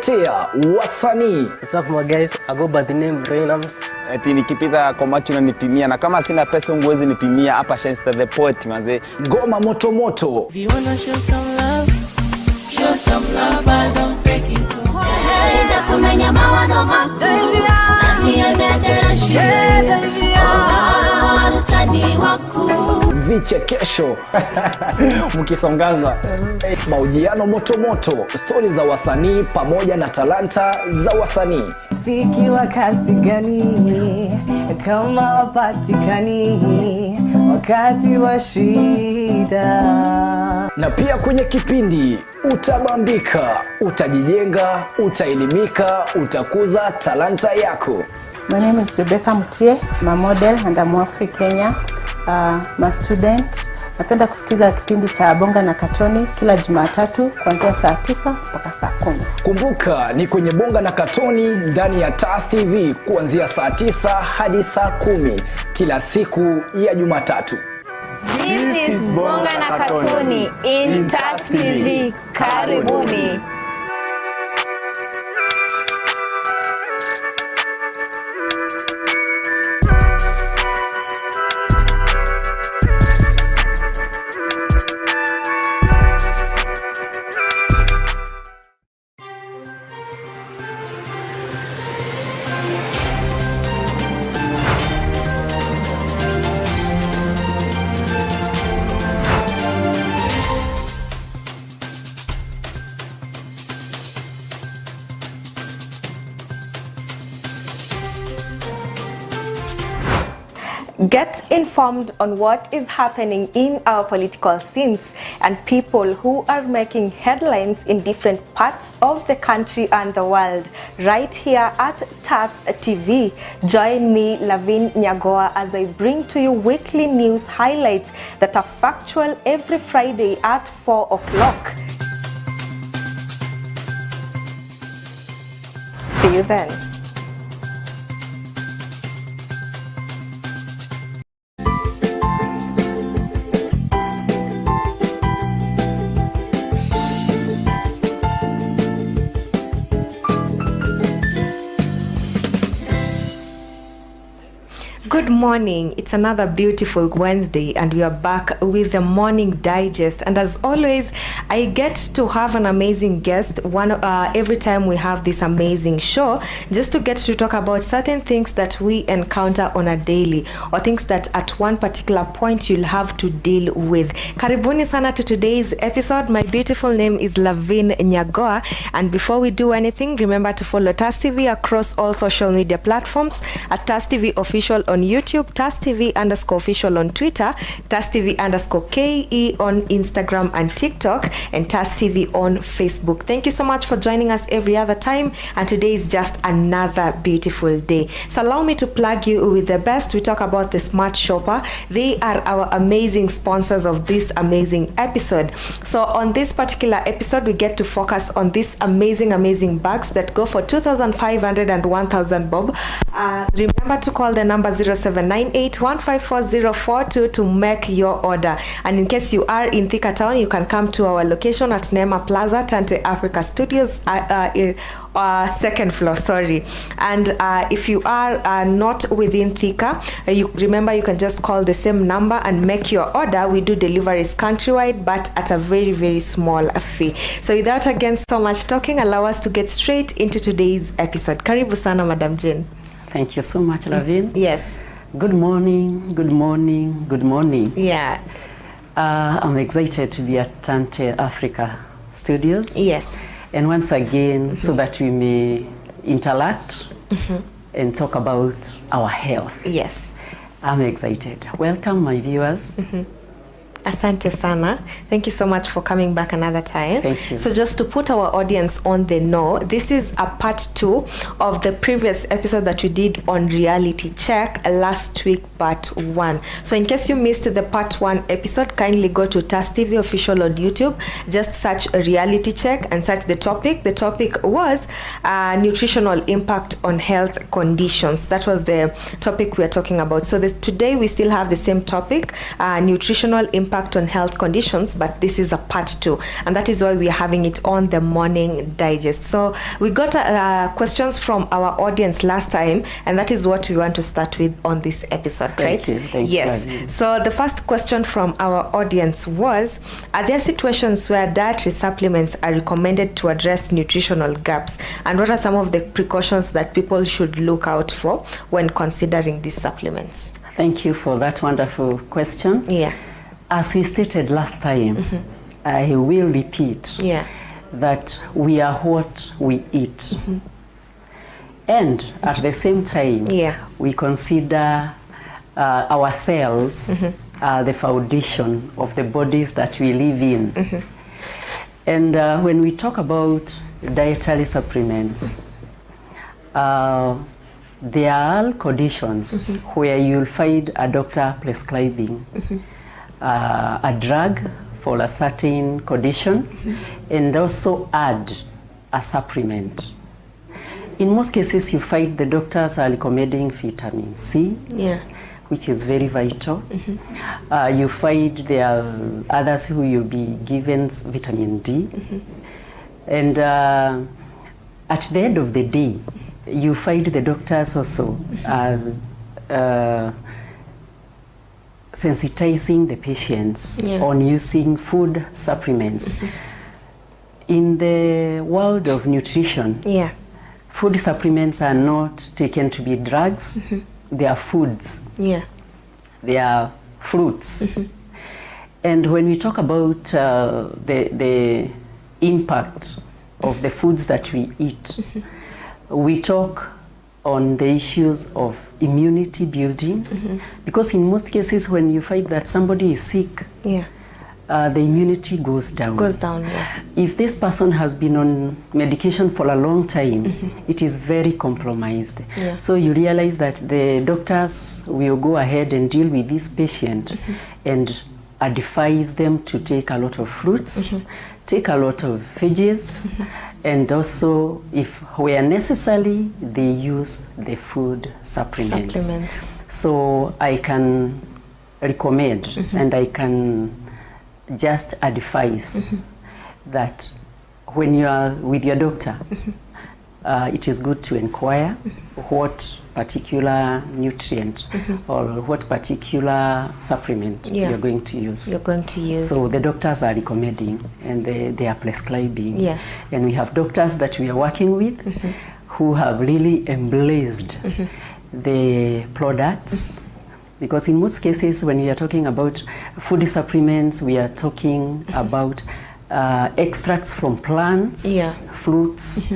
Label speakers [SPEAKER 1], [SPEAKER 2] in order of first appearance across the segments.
[SPEAKER 1] kukuletea wasanii.
[SPEAKER 2] What's up my guys, I go by the name Reynams.
[SPEAKER 3] Eti nikipita kwa macho unanipimia, na kama sina pesa unguwezi nipimia. Hapa Shensta the Poet manze.
[SPEAKER 1] Ngoma moto moto.
[SPEAKER 4] If you wanna show some love, show some love, but don't fake it. Enda kumenya mawazo mako na niendera shida. Oh, utani wako.
[SPEAKER 1] Vichekesho mkisongaza, mahojiano moto moto, stori za wasanii pamoja na talanta za wasanii.
[SPEAKER 5] Fiki wa kasi gani kama wapatikani wakati wa shida.
[SPEAKER 1] Na pia kwenye kipindi utabambika, utajijenga, utaelimika, utakuza talanta yako.
[SPEAKER 6] My name is Rebecca Mutie, I'm a model and I'm Afri Kenya. I'm a student. Napenda kusikiza kipindi cha Bonga na Katoni kila Jumatatu kuanzia saa 9 mpaka saa 10.
[SPEAKER 1] Kumbuka ni kwenye Bonga na Katoni ndani ya TAS TV kuanzia saa 9 hadi saa 10 kila siku ya Jumatatu.
[SPEAKER 7] This is Bonga na Katoni in TAS TV. Karibuni.
[SPEAKER 8] Get informed on what is happening in our political scenes and people who are making headlines in different parts of the country and the world right here at TAS TV. Join me, LAVIN NYAGOWA, as I bring to you weekly news highlights that are factual every Friday at 4 o'clock. See you then. Good morning. It's another beautiful Wednesday and we are back with the morning digest, and as always I get to have an amazing guest every time we have this amazing show, just to get to talk about certain things that we encounter on a daily, or things that at one particular point you'll have to deal with. Karibuni sana to today's episode. My beautiful name is LAVIN NYAGOWA, and before we do anything, remember to follow TAS TV across all social media platforms at TAS TV Official on YouTube, TAS TV _official on Twitter, TAS TV _KE on Instagram and TikTok, and TAS TV on Facebook. Thank you so much for joining us every other time, and today is just another beautiful day. So allow me to plug you with the best. We talk about the Smart Shopper. They are our amazing sponsors of this amazing episode. So on this particular episode, we get to focus on these amazing bags that go for 2,500 and 1,000 bob. Remember to call the number 0798154042 to make your order. And in case you are in Thika Town, you can come to our location at Nema Plaza, Tante Africa Studios, second floor, sorry. And if you are not within Thika, remember you can just call the same number and make your order. We do deliveries countrywide, but at a very small fee. So without again so much talking, allow us to get straight into today's episode. Karibu sana, Madam Jane.
[SPEAKER 9] Thank you so much, LAVIN.
[SPEAKER 8] Yes.
[SPEAKER 9] Good morning, good morning, good morning.
[SPEAKER 8] Yeah.
[SPEAKER 9] I'm excited to be at Tante Africa Studios.
[SPEAKER 8] Yes.
[SPEAKER 9] And once again, so that we may interact and talk about our health.
[SPEAKER 8] Yes.
[SPEAKER 9] I'm excited. Welcome, my viewers.
[SPEAKER 8] Asante sana. Thank you so much for coming back another time.
[SPEAKER 9] Thank you.
[SPEAKER 8] So just to put our audience on the know, this is a part 2 of the previous episode that we did on reality check last week, part 1. So in case you missed the part 1 episode, kindly go to TAS TV Official on YouTube, just search a reality check and search the topic. The topic was nutritional impact on health conditions. That was the topic we are talking about. So today we still have the same topic, nutritional impact impact on health conditions, but this is a part 2, and that is why we are having it on the morning digest. So we got questions from our audience last time, and that is what we want to start with on this episode, right?
[SPEAKER 9] Thank you.
[SPEAKER 8] Yes. So the first question from our audience was, are there situations where dietary supplements are recommended to address nutritional gaps, and what are some of the precautions that people should look out for when considering these supplements?
[SPEAKER 9] Thank you for that wonderful question.
[SPEAKER 8] Yeah.
[SPEAKER 9] As we stated last time, I will repeat that we are what we eat. And at the same time, we consider our cells the foundation of the bodies that we live in. And when we talk about dietary supplements, there are all conditions where you'll find a doctor prescribing a drug for a certain condition and also add a supplement. In most cases, you find the doctors are recommending vitamin C, which is very vital. You find there are others who will be given vitamin D. And at the end of the day, you find the doctors also sensitizing the patients on using food supplements. In the world of nutrition, food supplements are not taken to be drugs. They are foods. They are fruits. And when we talk about the impact of the foods that we eat, we talk on the issues of immunity building, because in most cases when you find that somebody is sick, the immunity goes down. If this person has been on medication for a long time, it is very compromised. So you realize that the doctors will go ahead and deal with this patient and advise them to take a lot of fruits, take a lot of veggies, and also, if where necessary, they use the food supplements. So I can recommend and I can just advise that when you are with your doctor, it is good to inquire what particular nutrient or what particular supplement you're going to use. So the doctors are recommending and they are prescribing. And we have doctors that we are working with who have really embraced the products, because in most cases when we are talking about food supplements, we are talking about extracts from plants, fruits,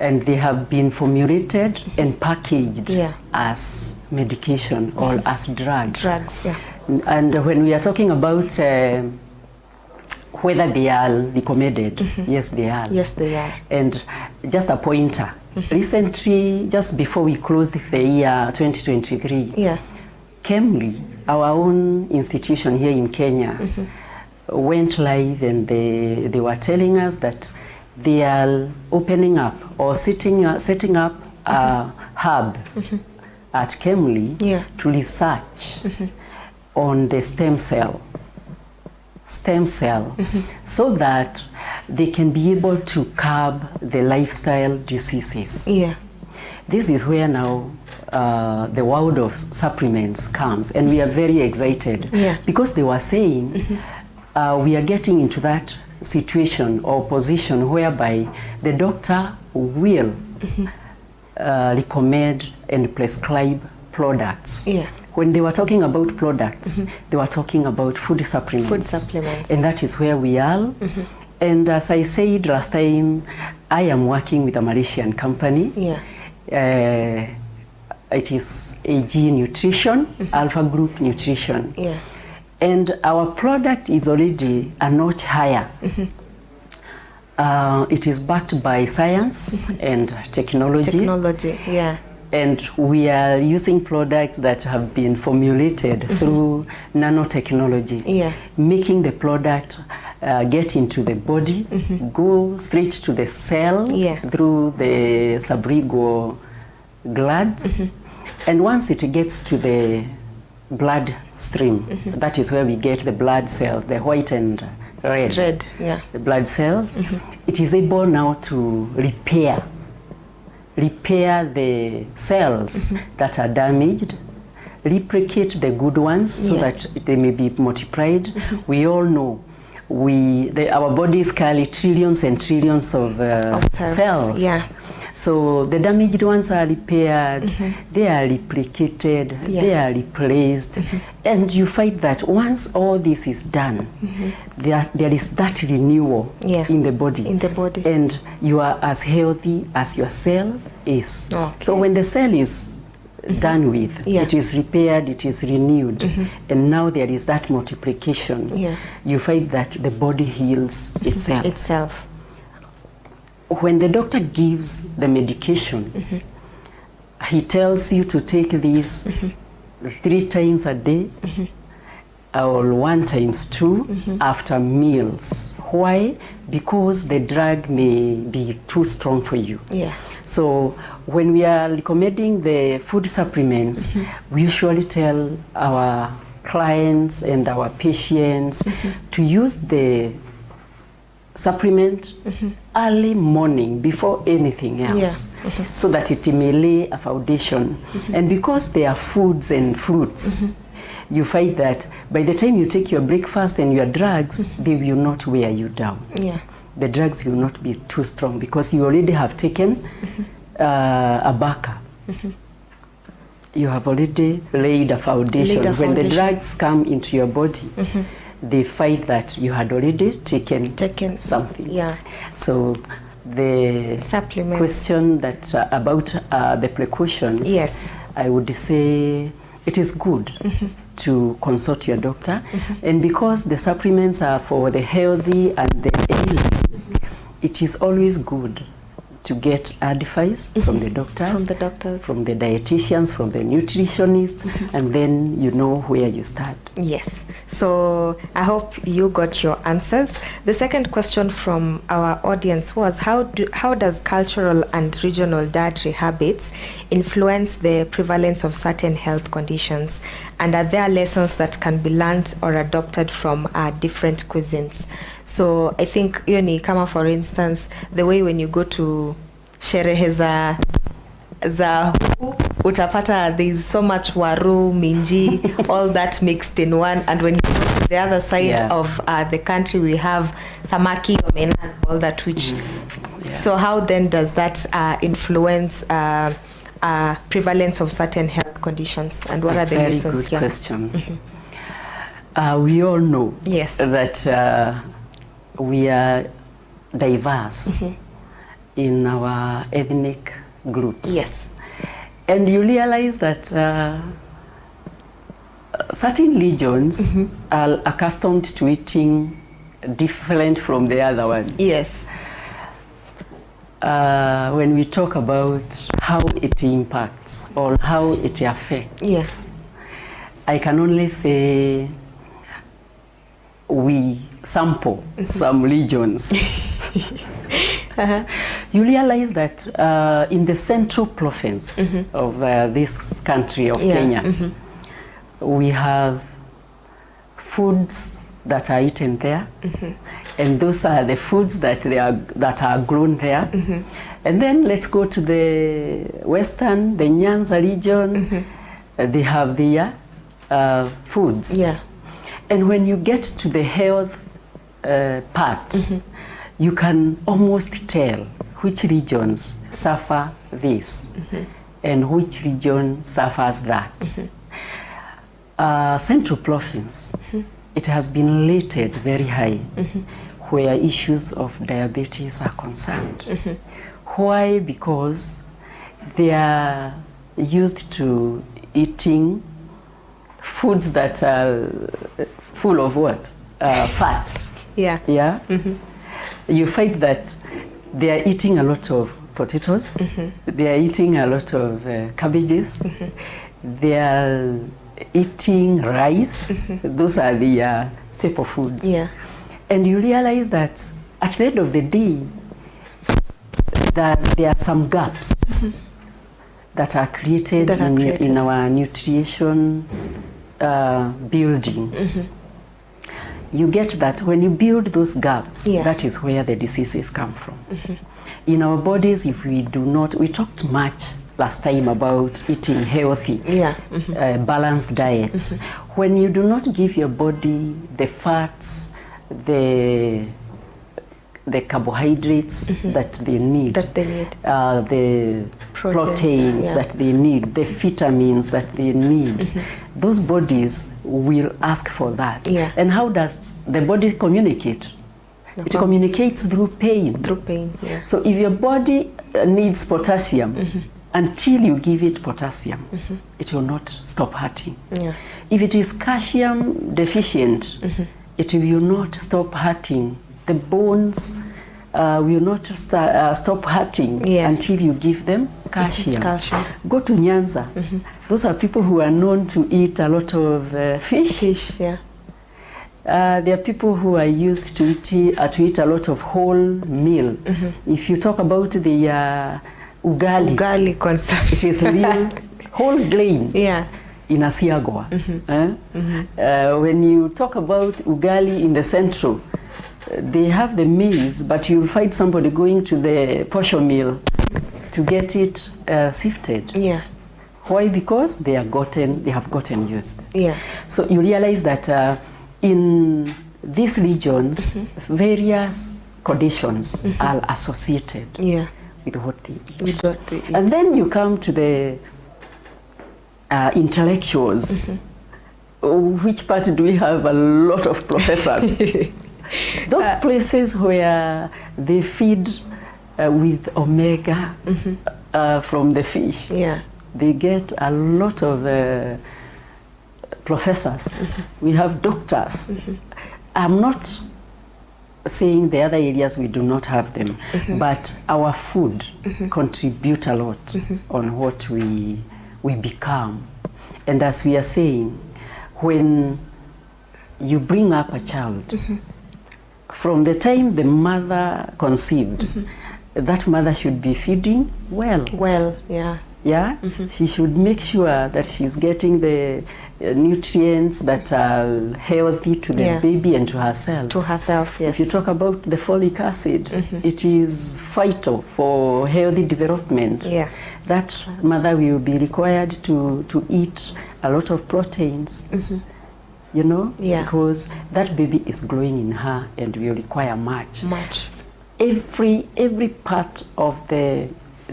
[SPEAKER 9] and they have been formulated and packaged as medication or as drugs. And when we are talking about whether they are recommended, yes they are. And just a pointer, recently, just before we closed the year 2023, KEMRI, our own institution here in Kenya, went live, and they were telling us that they are opening up or setting up a hub at KEMRI to research on the stem cell, so that they can be able to curb the lifestyle diseases. This is where now the world of supplements comes, and we are very excited because they were saying we are getting into that situation or position whereby the doctor will recommend and prescribe products. When they were talking about products, they were talking about food supplements. And that is where we are. And as I said last time, I am working with a Malaysian company. It is AG Nutrition, Alpha Group Nutrition. And our product is already a notch higher. It is backed by science and technology. And we are using products that have been formulated through nanotechnology, making the product get into the body, go straight to the cell through the cerebral glands. And once it gets to the blood stream. That is where we get the blood cells, the white and red.
[SPEAKER 8] Red, yeah.
[SPEAKER 9] The blood cells. It is able now to repair the cells that are damaged, replicate the good ones so that they may be multiplied. We all know our bodies carry trillions and trillions of cells.
[SPEAKER 8] Yeah.
[SPEAKER 9] So the damaged ones are repaired, they are replicated, they are replaced, and you find that once all this is done, there is that renewal in the body. And you are as healthy as your cell is.
[SPEAKER 8] Okay.
[SPEAKER 9] So when the cell is done with, it is repaired, it is renewed, and now there is that multiplication. You find that the body heals itself. When the doctor gives the medication, he tells you to take this 3 times a day or 1 times 2 after meals. Why? Because the drug may be too strong for you. So when we are recommending the food supplements, we usually tell our clients and our patients to use the supplement early morning before anything else, so that it may lay a foundation. And because they are foods and fruits, you find that by the time you take your breakfast and your drugs, they will not wear you down. The drugs will not be too strong because you already have taken a baka. You have already laid a foundation. When the drugs come into your body, they find that you had already taken something. So the question that about the precautions, I would say it is good to consult your doctor, and because the supplements are for the healthy and the ailing, it is always good to get advice from the doctors, from the dietitians, from the nutritionists, and then you know where you start.
[SPEAKER 8] Yes. So I hope you got your answers. The second question from our audience was, how does cultural and regional dietary habits influence the prevalence of certain health conditions? And are there lessons that can be learned or adopted from different cuisines? So I think, kama for instance, the way when you go to sherehe za utapata there's so much waru, minji, all that mixed in one, and when you go to the other side of the country, we have samaki, omena, all that which. So how then does that influence prevalence of certain health conditions, and what are the lessons here?
[SPEAKER 9] Very good question. We all know that we are diverse in our ethnic groups. And you realize that certain regions are accustomed to eating different from the other one. When we talk about how it impacts or how it affects, I can only say we sample some regions. You realize that in the central province of this country of Kenya, we have foods that are eaten there, and those are the foods that are grown there. And then let's go to the western, the Nyanza region. They have their foods. And when you get to the health part, you can almost tell which regions suffer this and which region suffers that. Central province, it has been rated very high where issues of diabetes are concerned. Why? Because they are used to eating foods that are full of what? Fats. You find that they are eating a lot of potatoes, they are eating a lot of cabbages, they are eating rice. Those are the staple foods. And you realize that at the end of the day, that there are some gaps that are created in our nutrition building, you get that when you build those gaps, that is where the diseases come from. In our bodies, if we do not, we talked much last time about eating healthy, balanced diets. When you do not give your body the fats, the carbohydrates that they need, the proteins that they need, the vitamins that they need, those bodies will ask for that. And how does the body communicate? It communicates through pain. So if your body needs potassium, until you give it potassium, it will not stop hurting. If it is calcium deficient, it will not stop hurting. The bones will not stop hurting until you give them calcium. Go to Nyanza. Those are people who are known to eat a lot of fish. There are people who are used to eat a lot of whole meal. If you talk about the ugali consumption, it is real whole grain. In Asiagwa. When you talk about ugali in the central, they have the maize, but you'll find somebody going to the posho mill to get it sifted. Why? Because they have gotten used. So you realize that in these regions, various conditions are associated with what they eat. And then you come to the intellectuals. Which part do we have a lot of professors? Those places where they feed with omega from the fish, they get a lot of professors. We have doctors. I'm not saying the other areas we do not have them, but our food contribute a lot on what we become. And as we are saying, when you bring up a child, from the time the mother conceived, that mother should be feeding well. She should make sure that she's getting the nutrients that are healthy to the baby and to herself. If you talk about the folic acid, it is vital for healthy development. That mother will be required to eat a lot of proteins. You know, because that baby is growing in her and will require much. Every part of the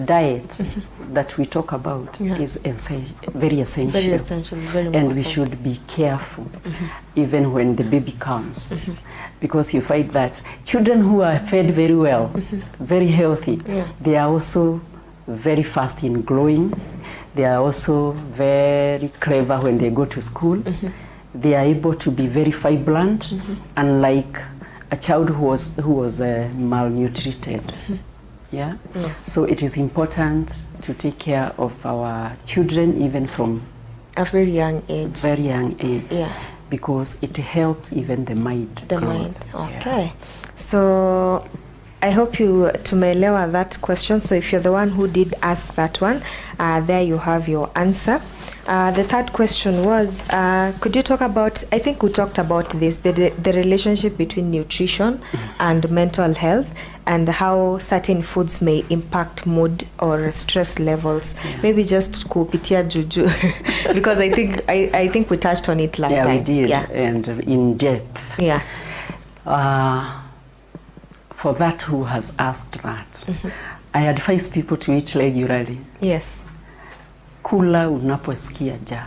[SPEAKER 9] diet that we talk about is very essential. And we should be careful even when the baby comes, because you find that children who are fed very well, very healthy, they are also very fast in growing. They are also very clever when they go to school. They are able to be very vibrant, unlike a child who was malnutrited. So it is important to take care of our children even from
[SPEAKER 8] a very young age.
[SPEAKER 9] Because it helps even the mind.
[SPEAKER 8] Okay. So I hope you tumeelewa that question. So if you're the one who did ask that one, there you have your answer. The third question was, could you talk about, I think we talked about this, the relationship between nutrition and mental health, and how certain foods may impact mood or stress levels. Maybe just kupitia juju, because I think we touched on it last time.
[SPEAKER 9] We did, and in depth. For that who has asked that, I advise people to eat regularly. Kula unaposikia njaa.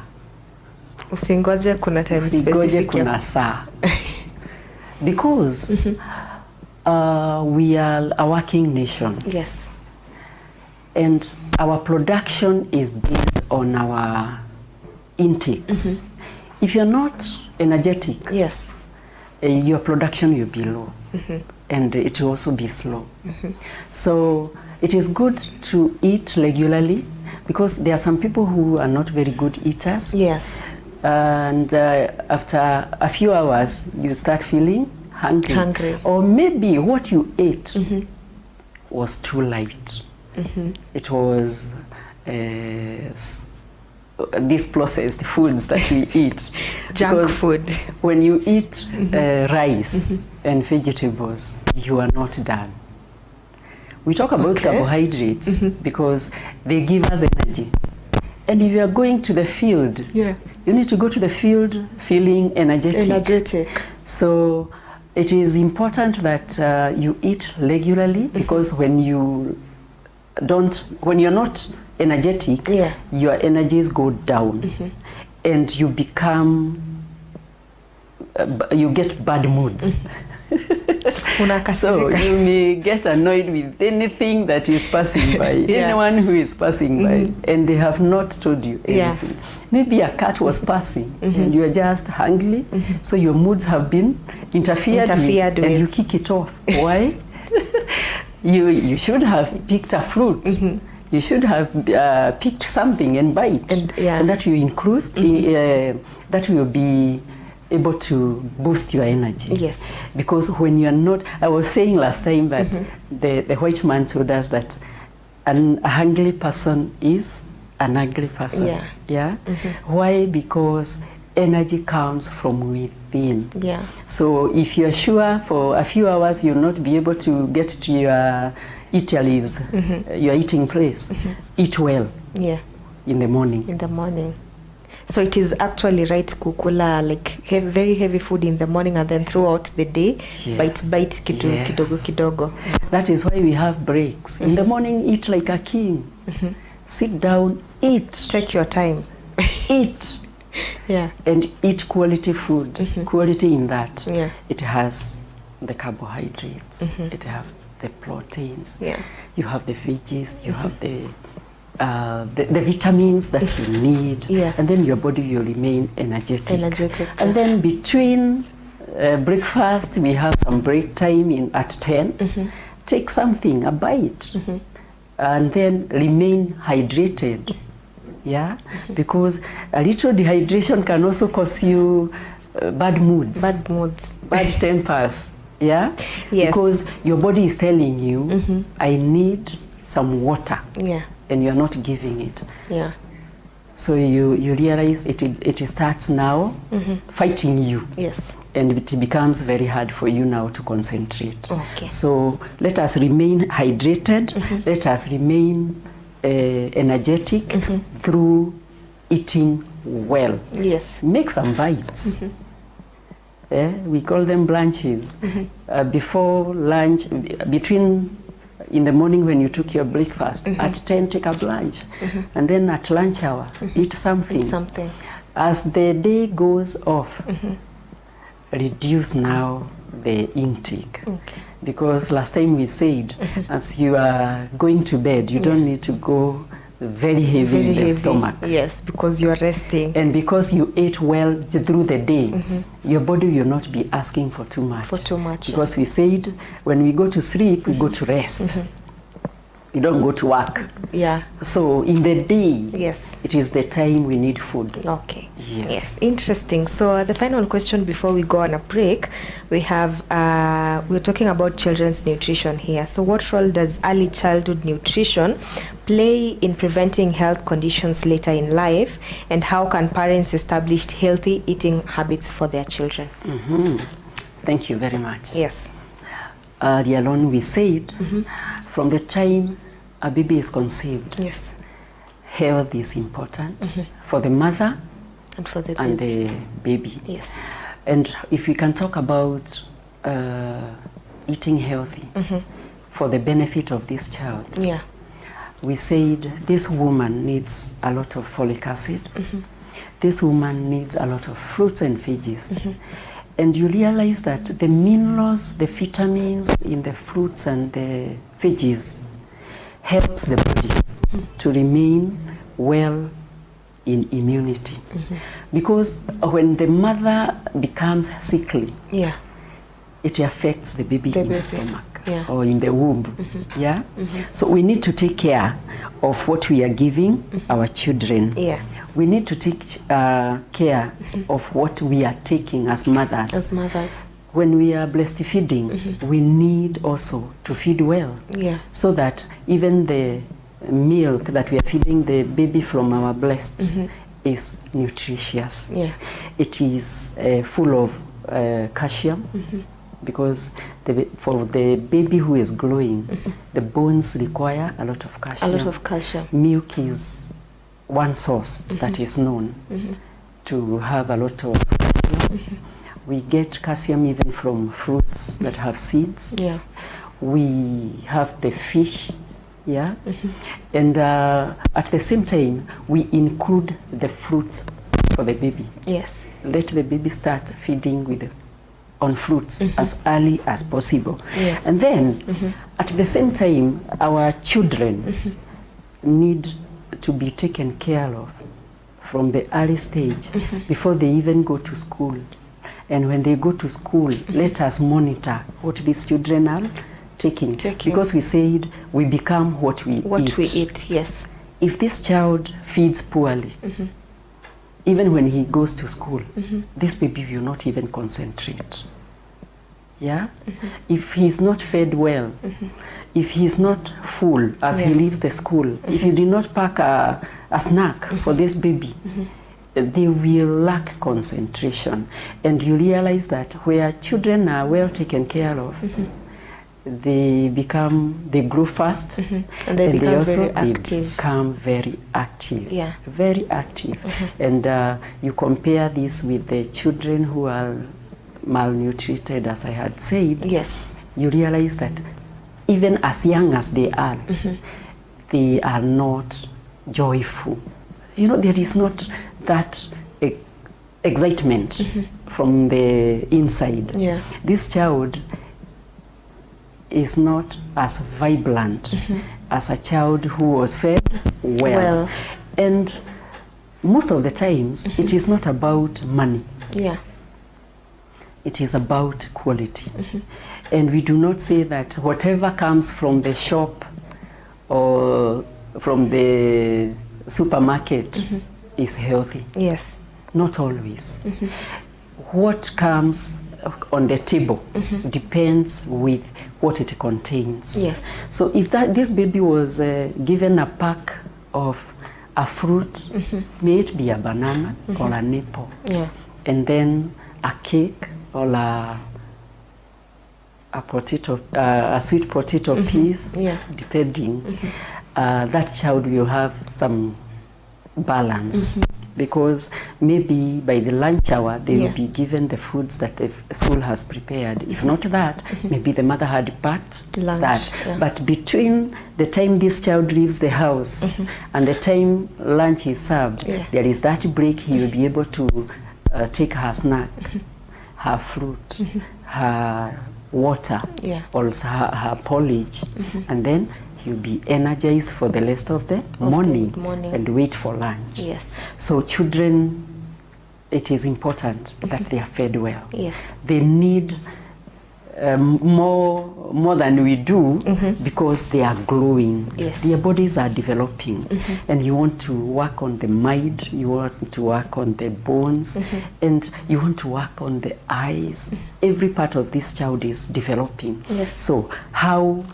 [SPEAKER 8] Usingoje kuna time specific.
[SPEAKER 9] Kuna saa. Because we are a working nation. And our production is based on our intakes. If you're not energetic, your production will be low. And it will also be slow. So it is good to eat regularly, because there are some people who are not very good eaters. And after a few hours, you start feeling hungry. Or maybe what you ate was too light. It was these processed foods that we eat.
[SPEAKER 8] Junk
[SPEAKER 9] Because
[SPEAKER 8] food.
[SPEAKER 9] when you eat rice and vegetables, you are not done. We talk about carbohydrates because they give us energy. And if you are going to the field, you need to go to the field feeling energetic. So it is important that you eat regularly, because when you're not energetic, your energies go down, and you become, you get bad moods. So you may get annoyed with anything that is passing by, anyone who is passing by, and they have not told you anything. Maybe a cat was passing and you are just hungry, so your moods have been interfered with, and you kick it off. Why? You should have picked a fruit. You should have picked something and bite, and that will increase. That will be able to boost your energy. Yes. Because when you are not, I was saying last time that the white man told us that a hungry person is an ugly person. Why? Because energy comes from within. So if you're sure for a few hours you'll not be able to get to your eateries, your eating place, eat well in the morning. So it is actually right kukula like very heavy food in the morning, and then throughout the day, bite kidogo. That is why we have breaks. In the morning, eat like a king. Sit down, eat. Take your time. Eat. And eat quality food. Quality in that it has the carbohydrates, it have the proteins, you have the veggies, you have the vitamins that you need, and then your body will remain energetic. And then between breakfast, we have some break time at 10. Take something, a bite, and then remain hydrated. Because a little dehydration can also cause you bad moods, bad tempers. Because your body is telling you, I need some water. And you're not giving it. So you realize it starts now fighting you. And it becomes very hard for you now to concentrate. So let us remain hydrated. Let us remain energetic through eating well. Make some bites. We call them lunches. Before lunch, between in the morning when you took your breakfast, at 10 take a lunch, and then at lunch hour eat something. As the day goes off, reduce now the intake, because last time we said as you are going to bed, you don't need to go very heavy in the stomach. Because you are resting, and because you ate well through the day, your body will not be asking for too much. Because we said when we go to sleep, we go to rest. We don't go to work. So in the day, it is the time we need food. Interesting. So the final question before we go on a break, we have we're talking about children's nutrition here. So what role does early childhood nutrition play in preventing health conditions later in life, and how can parents establish healthy eating habits for their children? Thank you very much. Earlier on we said, from the time a baby is conceived, health is important for the mother and the baby. And if we can talk about eating healthy for the benefit of this child, we said this woman needs a lot of folic acid. This woman needs a lot of fruits and veggies. And you realize that the minerals, the vitamins in the fruits and the veggies helps the body to remain well in immunity. Because when the mother becomes sickly, it affects the baby in the stomach or in the womb. So we need to take care of what we are giving our children. We need to take care of what we are taking as mothers. When we are breastfeeding, we need also to feed well, so that even the milk that we are feeding the baby from our breasts is nutritious.
[SPEAKER 8] Yeah.
[SPEAKER 9] It is full of calcium, because for the baby who is growing, the bones require a lot of calcium.
[SPEAKER 8] A lot of calcium.
[SPEAKER 9] Milk is one source that is known to have a lot of calcium. We get calcium even from fruits that have seeds.
[SPEAKER 8] Yeah.
[SPEAKER 9] We have the fish, yeah, and at the same time we include the fruits for the baby.
[SPEAKER 8] Yes.
[SPEAKER 9] Let the baby start feeding on fruits as early as possible.
[SPEAKER 8] Yeah.
[SPEAKER 9] And then at the same time, our children need to be taken care of from the early stage before they even go to school. And when they go to school, let us monitor what these children are taking. Because we said we become what we eat.
[SPEAKER 8] Yes.
[SPEAKER 9] If this child feeds poorly, even when he goes to school, this baby will not even concentrate. Yeah? If he's not fed well, if he's not full as he leaves the school, if you do not pack a snack for this baby, they will lack concentration. And you realize that where children are well taken care of, they grow fast,
[SPEAKER 8] and they become very active.
[SPEAKER 9] Become very active.
[SPEAKER 8] Yeah.
[SPEAKER 9] Very active. And you compare this with the children who are malnutrited, as I had said.
[SPEAKER 8] Yes.
[SPEAKER 9] You realize that even as young as they are not joyful. You know, there is not that excitement from the inside.
[SPEAKER 8] Yeah.
[SPEAKER 9] This child is not as vibrant as a child who was fed well. And most of the times, it is not about money.
[SPEAKER 8] Yeah.
[SPEAKER 9] It is about quality. And we do not say that whatever comes from the shop or from the supermarket is healthy.
[SPEAKER 8] Yes.
[SPEAKER 9] Not always. What comes on the table depends with what it contains.
[SPEAKER 8] Yes.
[SPEAKER 9] So if this baby was given a pack of a fruit, may it be a banana or an apple, and then a cake or a potato, a sweet potato piece, depending, that child will have some balance. Because maybe by the lunch hour they will be given the foods that the school has prepared. If not that, maybe the mother had packed
[SPEAKER 8] lunch,
[SPEAKER 9] that. But between the time this child leaves the house and the time lunch is served, there is that break. He will be able to take her snack, her fruit, her water, also her porridge, and then he'll be energized for the rest of the morning and wait for lunch.
[SPEAKER 8] Yes.
[SPEAKER 9] So children, it is important that they are fed well.
[SPEAKER 8] Yes.
[SPEAKER 9] They need more than we do because they are growing.
[SPEAKER 8] Yes.
[SPEAKER 9] Their bodies are developing. And you want to work on the mind, you want to work on the bones, and you want to work on the eyes. Every part of this child is developing.
[SPEAKER 8] Yes.
[SPEAKER 9] So how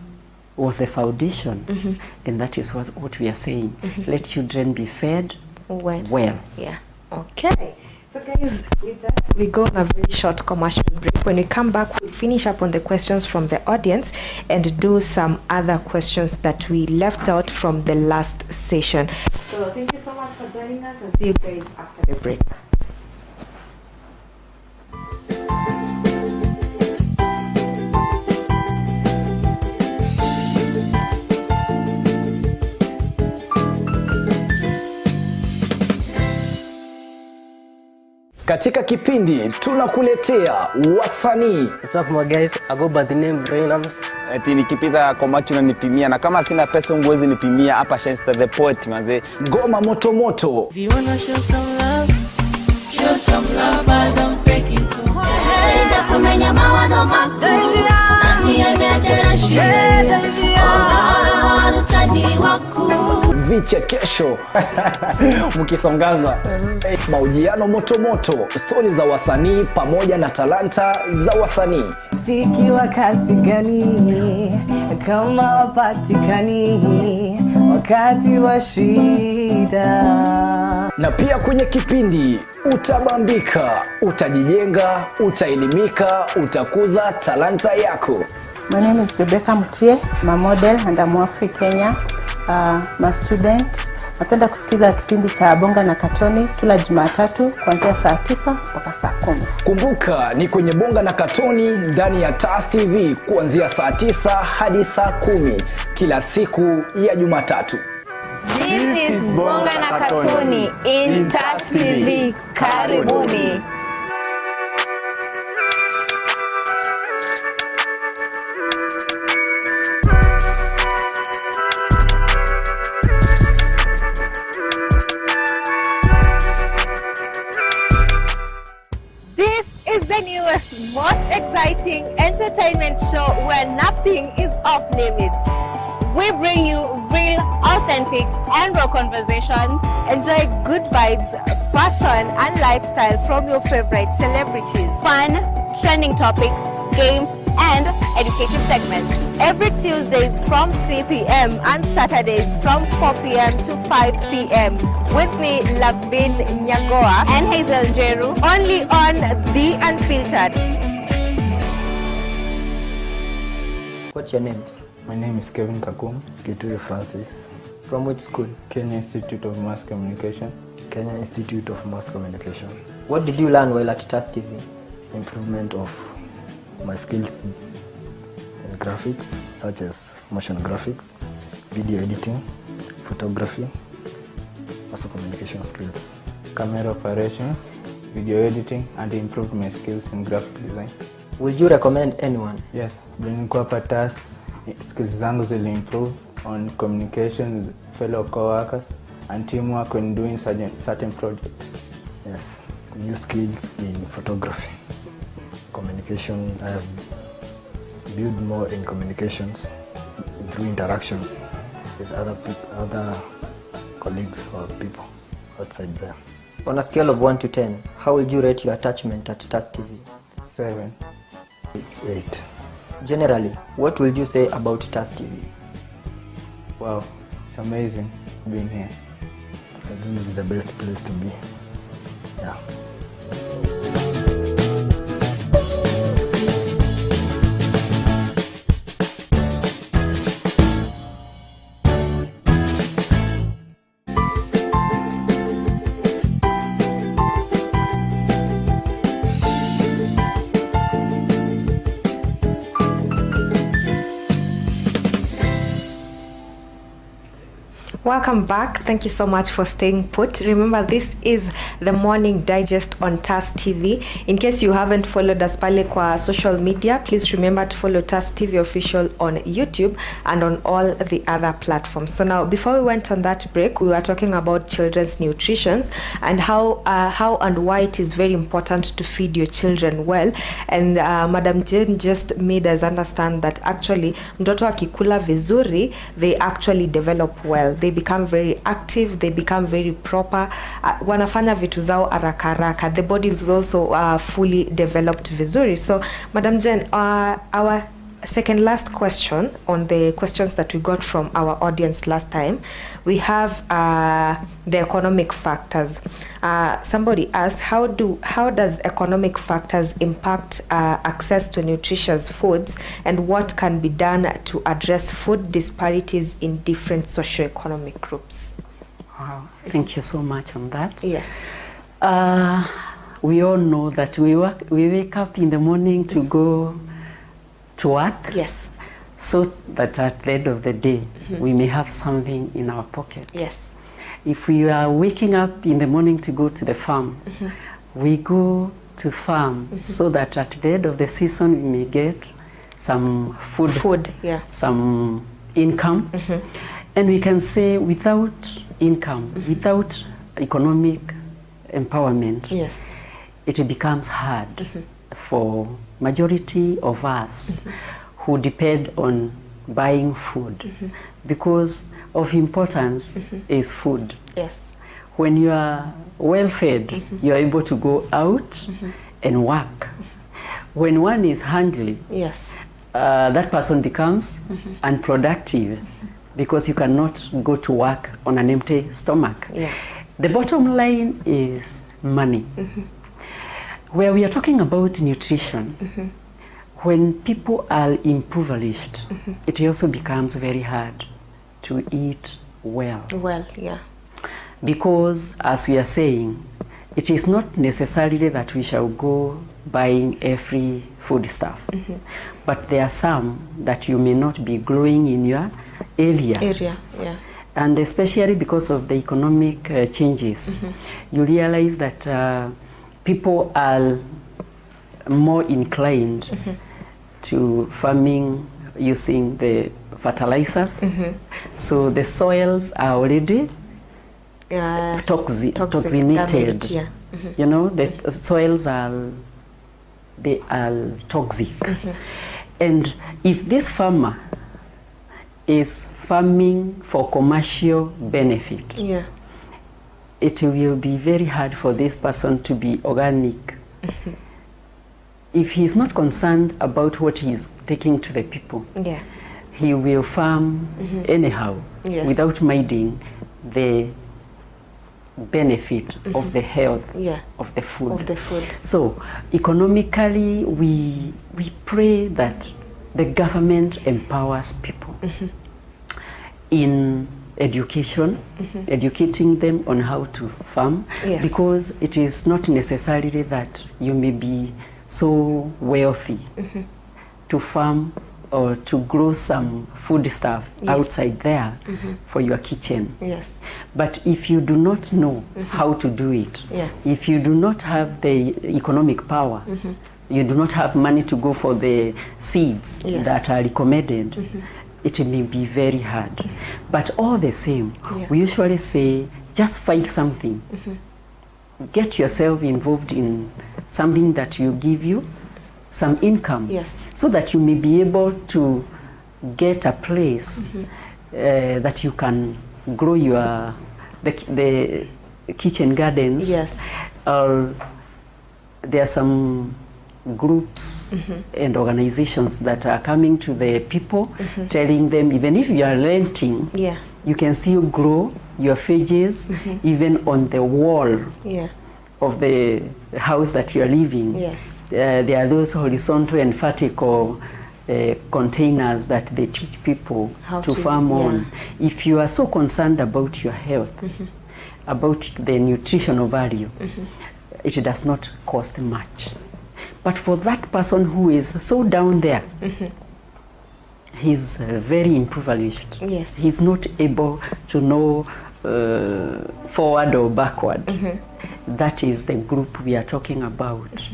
[SPEAKER 9] was the foundation? And that is what we are saying. Let children be fed well.
[SPEAKER 8] Yeah. Okay. So guys, with that, we go on a very short commercial break. When we come back, we'll finish up on the questions from the audience and do some other questions that we left out from the last session. So thank you so much for joining us, and see you guys after the break.
[SPEAKER 1] Katika kipindi tunakuletea wasanii.
[SPEAKER 2] What's up my guys? I go by the name Reynams.
[SPEAKER 3] Eti nikipita kwa macho unanipimia, na kama sina pesa unguwezi nipimia. Hapa Shenster the Poet manze.
[SPEAKER 1] Ngoma moto moto.
[SPEAKER 4] If you wanna show some love, but don't fake it too. Enda kumenya mawado makuu, nani anadera shie, utani waku.
[SPEAKER 1] vichekesho mkisongaza, mahojiano motomoto, stori za wasanii pamoja na talanta za wasanii.
[SPEAKER 5] Muziki wa kasi gani kama wapatikani wakati wa shida?
[SPEAKER 1] Na pia kwenye kipindi utabambika, utajijenga, utaelimika, utakuza talanta yako.
[SPEAKER 6] My name is Rebecca Mutie, I'm a model and I'm Afri Kenya, I'm a student. Napenda kusikiza kipindi cha Bonga na Katoni kila Jumatatu kuanzia saa 9 mpaka saa 10.
[SPEAKER 1] Kumbuka ni kwenye Bonga na Katoni ndani ya TAS TV kuanzia saa 9 hadi saa 10 kila siku ya Jumatatu.
[SPEAKER 7] This is Bonga na Katoni in TAS TV. Karibuni.
[SPEAKER 10] This is the newest, most exciting entertainment show where nothing is off limits. We bring you real, authentic, and raw conversation. Enjoy good vibes, fashion, and lifestyle from your favorite celebrities. Fun, trending topics, games, and educative segments. Every Tuesdays from 3 p.m. and Saturdays from 4 p.m. to 5 p.m. with me, LAVIN NYAGOWA and Hazel Jeru, only on The Unfiltered.
[SPEAKER 11] What's your name?
[SPEAKER 12] My name is Kevin Kakum.
[SPEAKER 11] Kitui Francis.
[SPEAKER 12] From which school? Kenya Institute of Mass Communication.
[SPEAKER 11] Kenya Institute of Mass Communication.
[SPEAKER 10] What did you learn while at TAS TV?
[SPEAKER 11] Improvement of my skills in graphics, such as motion graphics, video editing, photography, also communication skills.
[SPEAKER 12] Camera operations, video editing, and improved my skills in graphic design.
[SPEAKER 10] Would you recommend anyone?
[SPEAKER 12] Yes, nilikuwa hapa TAS, skills zangu zili improve on communication with fellow co-workers and teamwork when doing certain projects.
[SPEAKER 11] Yes, new skills in photography. Communication, I have built more in communications through interaction with other colleagues or people outside there.
[SPEAKER 10] On a scale of 1 to 10, how would you rate your attachment at TAS TV?
[SPEAKER 12] 7.
[SPEAKER 11] 8.
[SPEAKER 10] Generally, what will you say about TAS TV?
[SPEAKER 12] Wow, it's amazing being here.
[SPEAKER 11] I think this is the best place to be. Yeah.
[SPEAKER 8] Welcome back. Thank you so much for staying put. Remember, this is the morning digest on TAS TV. In case you haven't followed us pale kwa social media, please remember to follow TAS TV official on YouTube and on all the other platforms. So now, before we went on that break, we were talking about children's nutrition and how and why it is very important to feed your children well. And Madam Jane just made us understand that actually mtoto akikula vizuri, they actually develop well. They become very active, they become very proper, wanafanya vitu zao haraka haraka. The body is also fully developed vizuri. So Madam Jen, our second last question on the questions that we got from our audience last time, we have the economic factors. Somebody asked, how does economic factors impact access to nutritious foods, and what can be done to address food disparities in different socioeconomic groups?
[SPEAKER 9] Wow, thank you so much on that.
[SPEAKER 8] Yes.
[SPEAKER 9] We all know that we wake up in the morning to go to work.
[SPEAKER 8] Yes.
[SPEAKER 9] So that at the end of the day, we may have something in our pocket.
[SPEAKER 8] Yes.
[SPEAKER 9] If we are waking up in the morning to go to the farm, we go to farm so that at the end of the season we may get some food,
[SPEAKER 8] yeah,
[SPEAKER 9] some income. And we can say without income, without economic empowerment,
[SPEAKER 8] yes,
[SPEAKER 9] it becomes hard for majority of us who depend on buying food, because of importance is food.
[SPEAKER 8] Yes.
[SPEAKER 9] When you are well fed, you are able to go out and work. When one is hungry,
[SPEAKER 8] yes,
[SPEAKER 9] that person becomes unproductive because you cannot go to work on an empty stomach.
[SPEAKER 8] Yeah.
[SPEAKER 9] The bottom line is money. Where we are talking about nutrition, when people are impoverished, it also becomes very hard to eat well.
[SPEAKER 8] Well, yeah.
[SPEAKER 9] Because, as we are saying, it is not necessarily that we shall go buying every food stuff, but there are some that you may not be growing in your area.
[SPEAKER 8] Yeah.
[SPEAKER 9] And especially because of the economic changes, you realize that people are more inclined to farming using the fertilizers. So the soils are already toxinated.
[SPEAKER 8] Damaged, yeah.
[SPEAKER 9] You know, the soils are toxic. And if this farmer is farming for commercial benefit, it will be very hard for this person to be organic. If he's not concerned about what he's taking to the people, he will farm anyhow without minding the benefit of the health of the food. So economically, we pray that the government empowers people in education, educating them on how to farm, because it is not necessarily that you may be so wealthy to farm or to grow some food stuff outside there for your kitchen. But if you do not know how to do it, if you do not have the economic power, you do not have money to go for the seeds that are recommended, it may be very hard. But all the same, we usually say, just find something. Get yourself involved in something that will give you some income, so that you may be able to get a place that you can grow your the kitchen gardens. Or there are some groups and organizations that are coming to the people, telling them even if you are renting, you can still grow your veggies even on the wall of the house that you are living. There are those horizontal and vertical containers that they teach people how to farm on. If you are so concerned about your health, about the nutritional value, it does not cost much. But for that person who is so down there, he's very impoverished. He's not able to know forward or backward. That is the group we are talking about.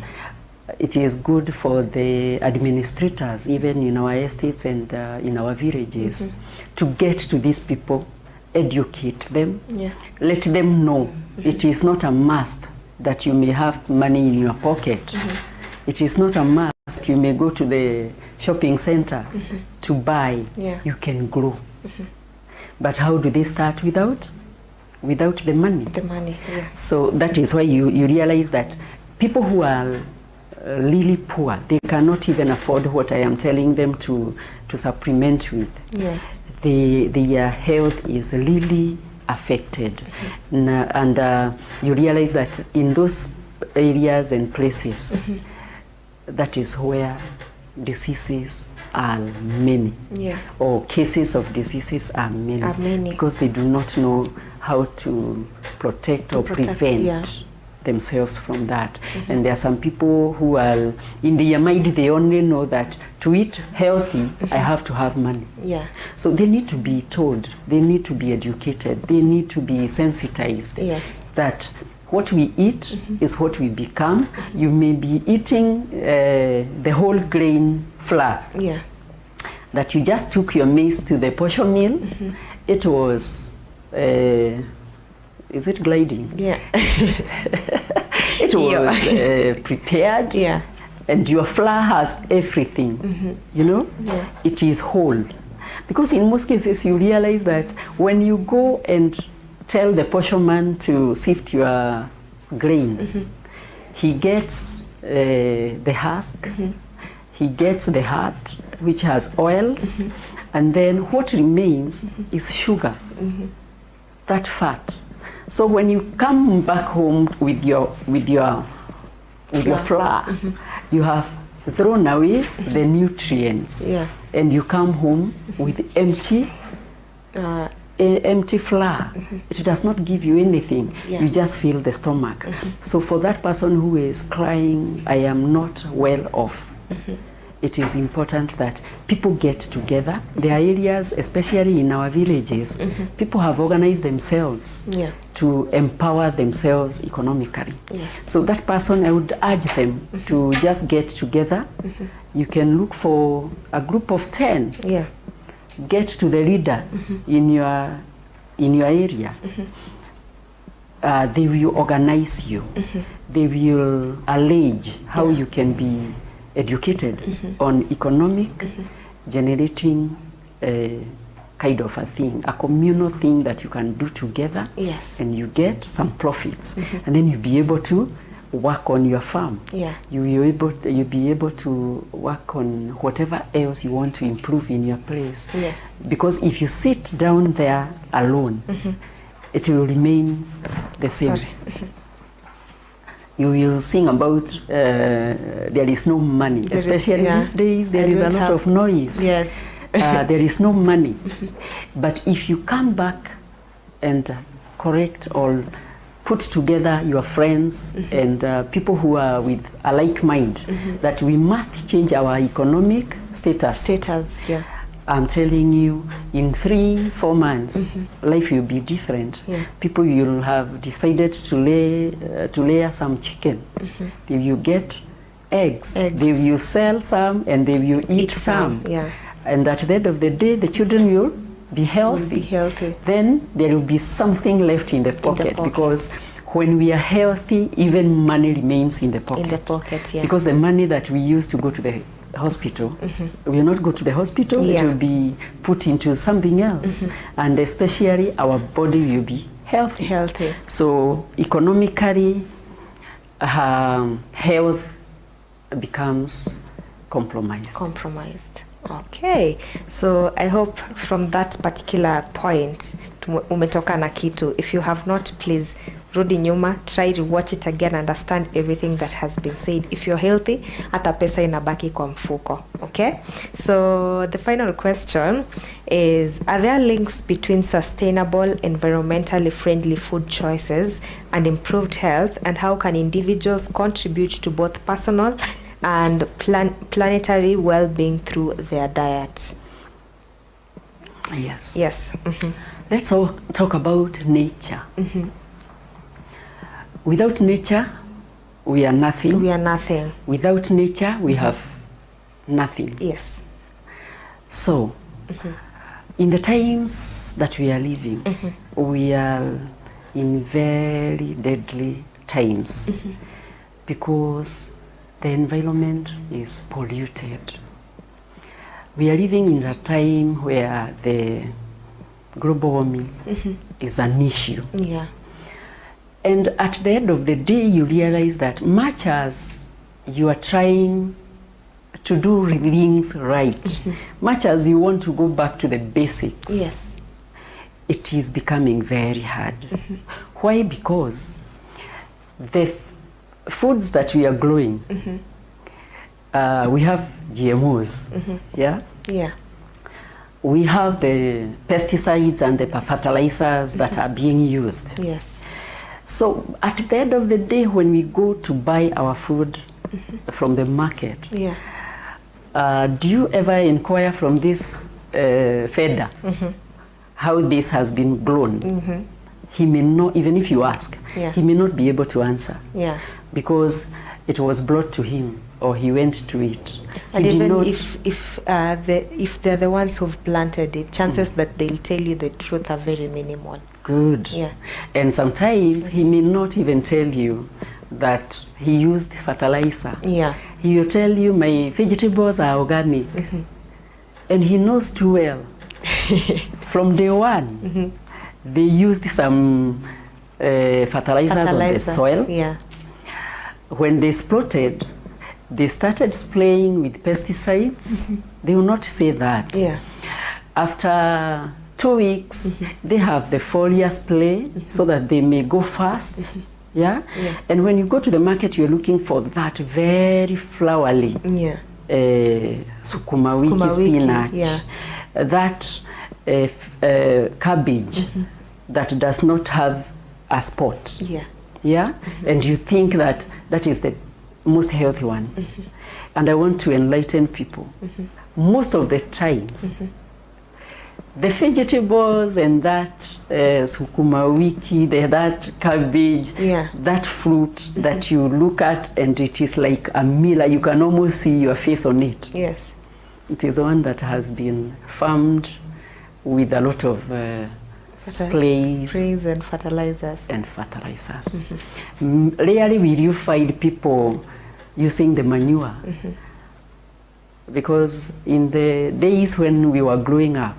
[SPEAKER 9] It is good for the administrators, even in our estates and in our villages, to get to these people, educate them, let them know it is not a must that you may have money in your pocket. It is not a must that you may go to the shopping center to buy. You can grow. But how do they start without the money? So that is why you realize that people who are really poor, they cannot even afford what I am telling them to supplement with. Their health is really affected. And you realize that in those areas and places, that is where diseases are many, or cases of diseases are many, because they do not know how to protect or prevent themselves from that. And there are some people who are, in their mind, they only know that to eat healthy, I have to have money. So they need to be told, they need to be educated, they need to be sensitized that what we eat is what we become. You may be eating the whole grain flour that you just took your maize to the portion mill. It was is it gliding? It was prepared, and your flour has everything, you know? It is whole. Because in most cases you realize that when you go and tell the portion man to sift your grain, he gets the husk, he gets the heart, which has oils, and then what remains is sugar, that fat. So when you come back home with your flour, you have thrown away the nutrients, and you come home with empty flour. It does not give you anything. You just fill the stomach. So for that person who is crying, I am not well off, it is important that people get together. There are areas, especially in our villages, people have organized themselves to empower themselves economically. So that person, I would urge them to just get together. You can look for a group of 10. Get to the leader in your area. They will organize you. They will allege how you can be educated on economic generating kind of a thing, a communal thing that you can do together, and you get some profits, and then you'll be able to work on your farm. You'll be able to work on whatever else you want to improve in your place. Because if you sit down there alone, it will remain the same. You will sing about there is no money, especially these days. There is a lot of noise. There is no money. But if you come back and correct or put together your friends and people who are with a like mind, that we must change our economic status. I'm telling you, in 3-4 months, life will be different. People will have decided to lay some chicken. They will get eggs. They will sell some and they will eat some. And at the end of the day, the children will be healthy. Then there will be something left in the pocket, because when we are healthy, even money remains in the pocket. Because the money that we use to go to the hospital, we will not go to the hospital, it will be put into something else. And especially our body will be healthy. So economically, health becomes compromised.
[SPEAKER 8] Okay, so I hope from that particular point umetoka na kitu. If you have not, please rudi nyuma, try to watch it again, understand everything that has been said. If you're healthy, hata pesa inabaki kwa mfuko. Okay, so the final question is, are there links between sustainable, environmentally friendly food choices and improved health, and how can individuals contribute to both personal and planetary well-being through their diet?
[SPEAKER 9] Yes. Let's talk about nature. Without nature, we are nothing. Without nature, we have nothing. So, in the times that we are living, we are in very deadly times, because the environment is polluted. We are living in a time where the global warming is an issue. And at the end of the day, you realize that much as you are trying to do things right, much as you want to go back to the basics, it is becoming very hard. Why? Because the foods that we are growing, we have GMOs, we have the pesticides and the fertilizers that are being used. So at the end of the day, when we go to buy our food from the market, do you ever inquire from this feeder how this has been grown? He may not, even if you ask, he may not be able to answer, because it was brought to him or he went to it.
[SPEAKER 8] And even if they're the ones who've planted it, chances that they'll tell you the truth are very minimal.
[SPEAKER 9] And sometimes he may not even tell you that he used fertilizer. He will tell you, my vegetables are organic. And he knows too well From day one, they used some fertilizers on the soil.
[SPEAKER 8] Yeah.
[SPEAKER 9] When they sprouted, they started spraying with pesticides. They will not say that.
[SPEAKER 8] Yeah.
[SPEAKER 9] After 2 weeks, they have the foliar spray so that they may go fast. Yeah? And when you go to the market, you're looking for that very flowery sukuma wiki spinach, that cabbage that does not have a spot. Yeah? And you think that that is the most healthy one. And I want to enlighten people. Most of the times, the vegetables and that sukuma wiki, that cabbage, that fruit that you look at and it is like a mirror, you can almost see your face on it.
[SPEAKER 8] Yes.
[SPEAKER 9] It is one that has been farmed with a lot of sprays
[SPEAKER 8] and fertilizers.
[SPEAKER 9] Rarely will you find people using the manure. Because in the days when we were growing up,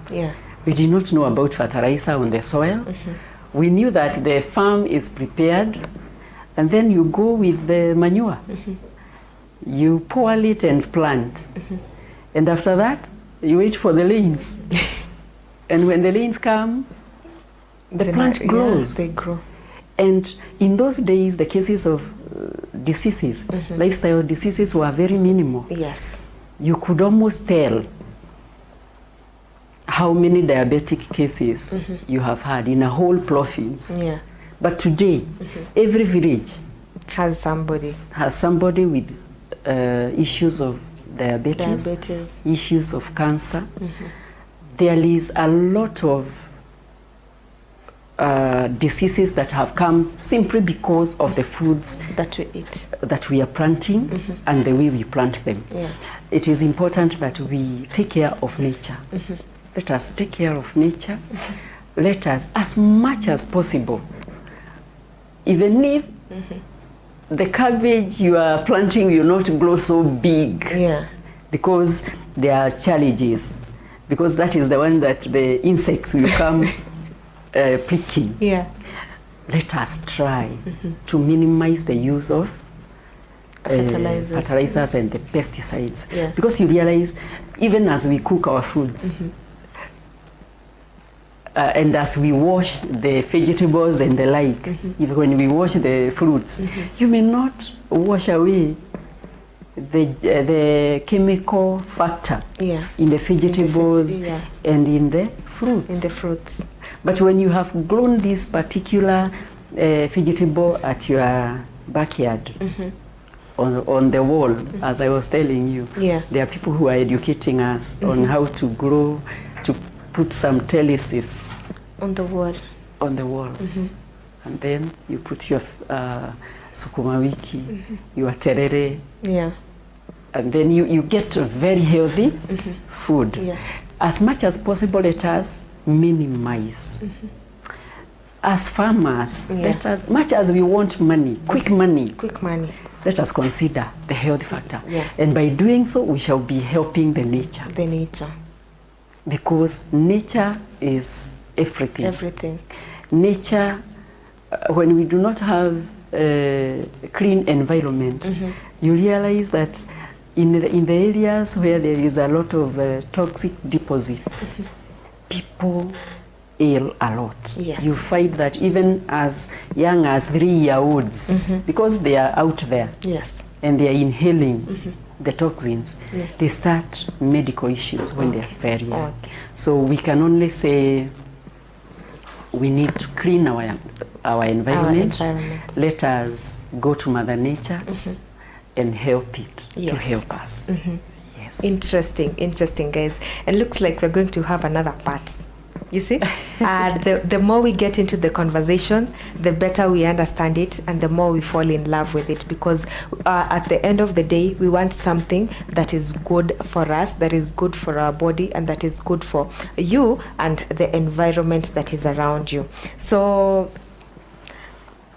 [SPEAKER 9] we did not know about fertilizer on the soil. We knew that the farm is prepared, and then you go with the manure. You pour it and plant. And after that, you wait for the rains. And when the rains come, the plant grows.
[SPEAKER 8] They grow.
[SPEAKER 9] And in those days, the cases of diseases, lifestyle diseases, were very minimal.
[SPEAKER 8] Yes.
[SPEAKER 9] You could almost tell how many diabetic cases you have had in a whole province.
[SPEAKER 8] Yeah.
[SPEAKER 9] But today, every village
[SPEAKER 8] has somebody
[SPEAKER 9] with issues of diabetes, issues of cancer. There is a lot of diseases that have come simply because of the foods
[SPEAKER 8] that we eat,
[SPEAKER 9] that we are planting, and the way we plant them. It is important that we take care of nature. Let us take care of nature. Let us, as much as possible, even if the cabbage you are planting will not grow so big, because there are challenges, because that is the one that the insects will come picking. Let us try to minimize the use of fertilizers and the pesticides, because you realize, even as we cook our foods, and as we wash the vegetables and the like, even when we wash the fruits, you may not wash away the chemical factor in the vegetables and in the fruits. But when you have grown this particular vegetable at your backyard, on the wall, as I was telling you, there are people who are educating us on how to grow, to put some trellises
[SPEAKER 8] on the wall.
[SPEAKER 9] On the walls. And then you put your sukuma wiki, your terere, and then you get a very healthy food. As much as possible, let us minimize. As farmers, let us, much as we want money, quick money, let us consider the health factor. And by doing so, we shall be helping the nature. Because nature is everything. Nature, when we do not have a clean environment, you realize that in the areas where there is a lot of toxic deposits, people ill a lot. You find that even as young as 3-year-olds, because they are out there and they are inhaling the toxins, they start medical issues when they're very young. So we can only say we need to clean our environment. Let us go to Mother Nature and help it to help us.
[SPEAKER 8] Interesting, guys. And looks like we're going to have another part. You see, the more we get into the conversation, the better we understand it, and the more we fall in love with it. Because at the end of the day, we want something that is good for us, that is good for our body, and that is good for you and the environment that is around you. So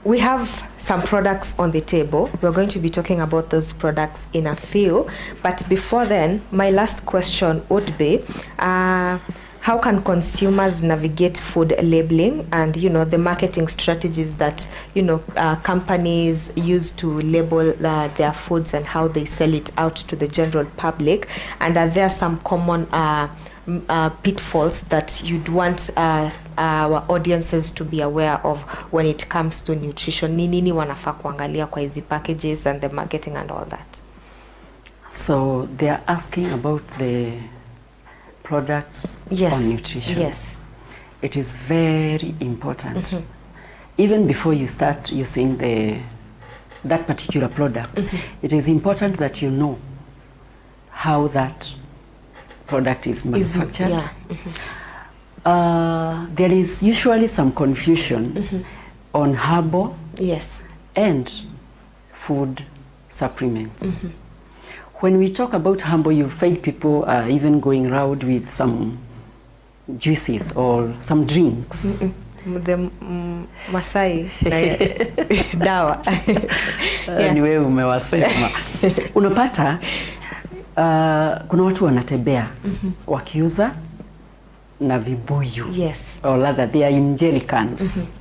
[SPEAKER 8] we have some products on the table. We're going to be talking about those products in a few. But before then, my last question would be, how can consumers navigate food labeling and, you know, the marketing strategies that, you know, companies use to label their foods and how they sell it out to the general public? And are there some common pitfalls that you'd want our audiences to be aware of when it comes to nutrition? Nini wanafaa kuangalia kwa hizi packages and the marketing and all that?
[SPEAKER 9] So they are asking about the products on nutrition.
[SPEAKER 8] Yes.
[SPEAKER 9] It is very important. Even before you start using that particular product, it is important that you know how that product is manufactured. There is usually some confusion on herbal and food supplements. When we talk about herbal, you find people even going around with some juices or some drinks.
[SPEAKER 8] The Masai dawa.
[SPEAKER 9] Niwe umewasema. Unapata kuna watu wanatembea wakiuza na vibuyu. Or rather, they are in jelly cans.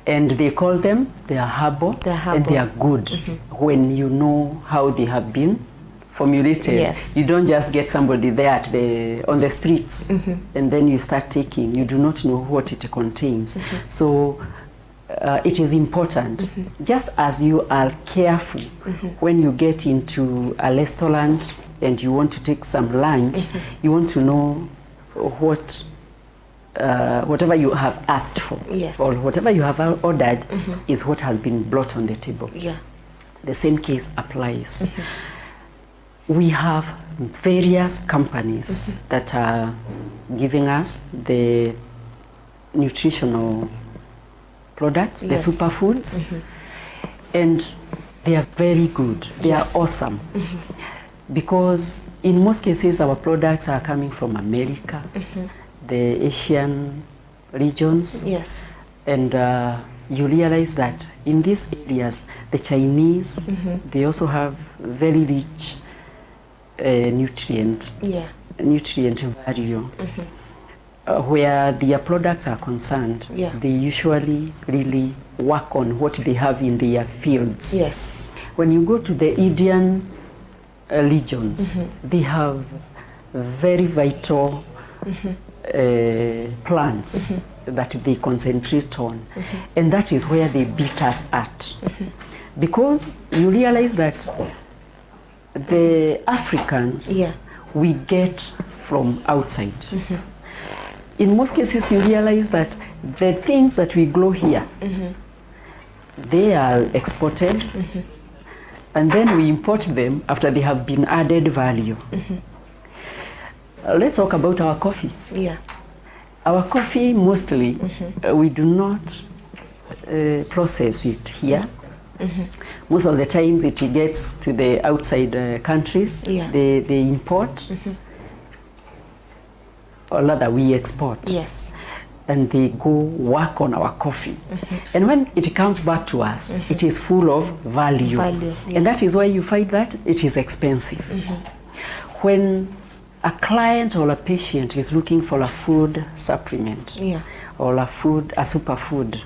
[SPEAKER 9] And they call them, they are herbal, and they are good when you know how they have been formulated. You don't just get somebody there on the streets and then you start taking. You do not know what it contains. So it is important, just as you are careful when you get into a restaurant and you want to take some lunch, you want to know what whatever you have asked for or whatever you have ordered is what has been brought on the table. The same case applies. We have various companies that are giving us the nutritional products, the superfoods, and they are very good. They are awesome because in most cases our products are coming from America, the Asian regions, and you realize that in these areas the Chinese they also have very rich nutrient value. Where their products are concerned, they usually really work on what they have in their fields. When you go to the Indian regions, they have very vital plants that they concentrate on, and that is where they beat us at. Because you realize that the Africans we get from outside. In most cases you realize that the things that we grow here, they are exported and then we import them after they have been added value. Let's talk about our coffee. Our coffee mostly we do not process it here. Most of the times it gets to the outside countries, they import, or rather we export. And they go work on our coffee. And when it comes back to us, it is full of value. And that is why you find that it is expensive. When a client or a patient is looking for a food supplement or a superfood,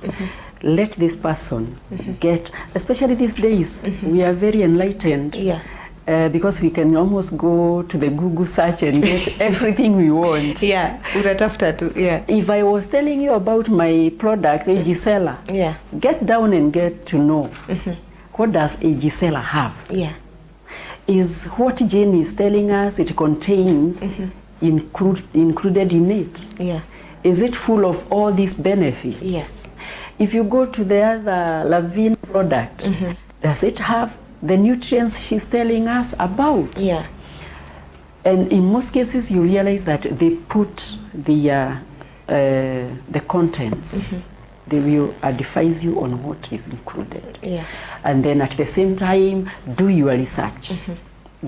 [SPEAKER 9] let this person get, especially these days, we are very enlightened because we can almost go to the Google search and get everything we want. If I was telling you about my product, Agisela, get down and get to know what does Agisela have. Is what Jane is telling us it contains included in it? Is it full of all these benefits? If you go to the other LAVIN product, does it have the nutrients she's telling us about? And in most cases you realize that they put the contents. They will advise you on what is included. And then at the same time, do your research.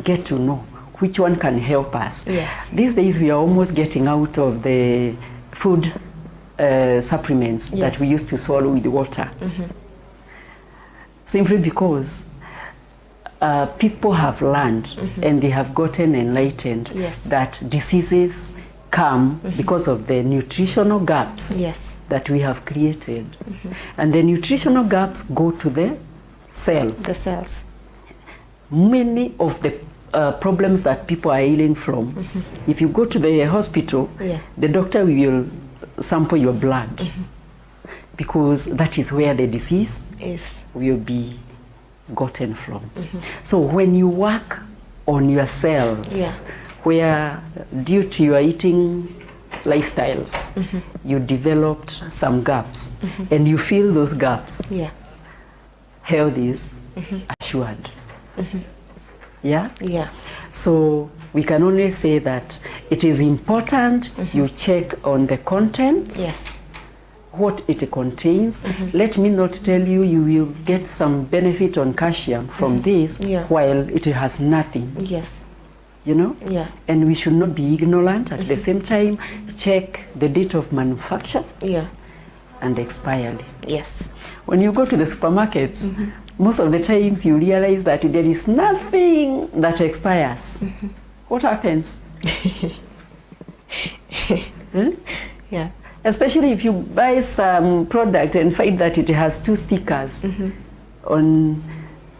[SPEAKER 9] Get to know which one can help us. These days we are almost getting out of the food supplements that we used to swallow with water. Simply because people have learned and they have gotten enlightened that diseases come because of the nutritional gaps that we have created. And the nutritional gaps go to the cell.
[SPEAKER 8] The cells.
[SPEAKER 9] Many of the problems that people are ailing from, if you go to the hospital, the doctor will sample your blood because that is where the disease will be gotten from. So when you work on your cells, where due to your eating lifestyles, you developed some gaps, and you fill those gaps, health is assured. So we can only say that it is important you check on the contents, what it contains. Let me not tell you you will get some benefit on calcium from this while it has nothing. You know? And we should not be ignorant. At the same time, check the date of manufacture and expiry. When you go to the supermarkets, most of the times you realize that there is nothing that expires. What happens? Especially if you buy some product and find that it has 2 stickers on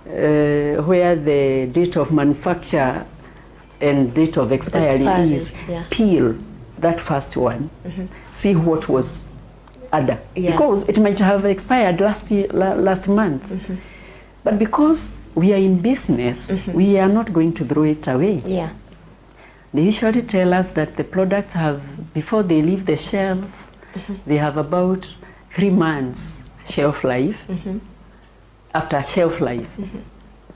[SPEAKER 9] where the date of manufacture and date of expiry is. Peel that first one, see what was other, because it might have expired last month. But because we are in business, we are not going to throw it away. They usually tell us that the products have, before they leave the shelf, they have about 3 months shelf life, after shelf life.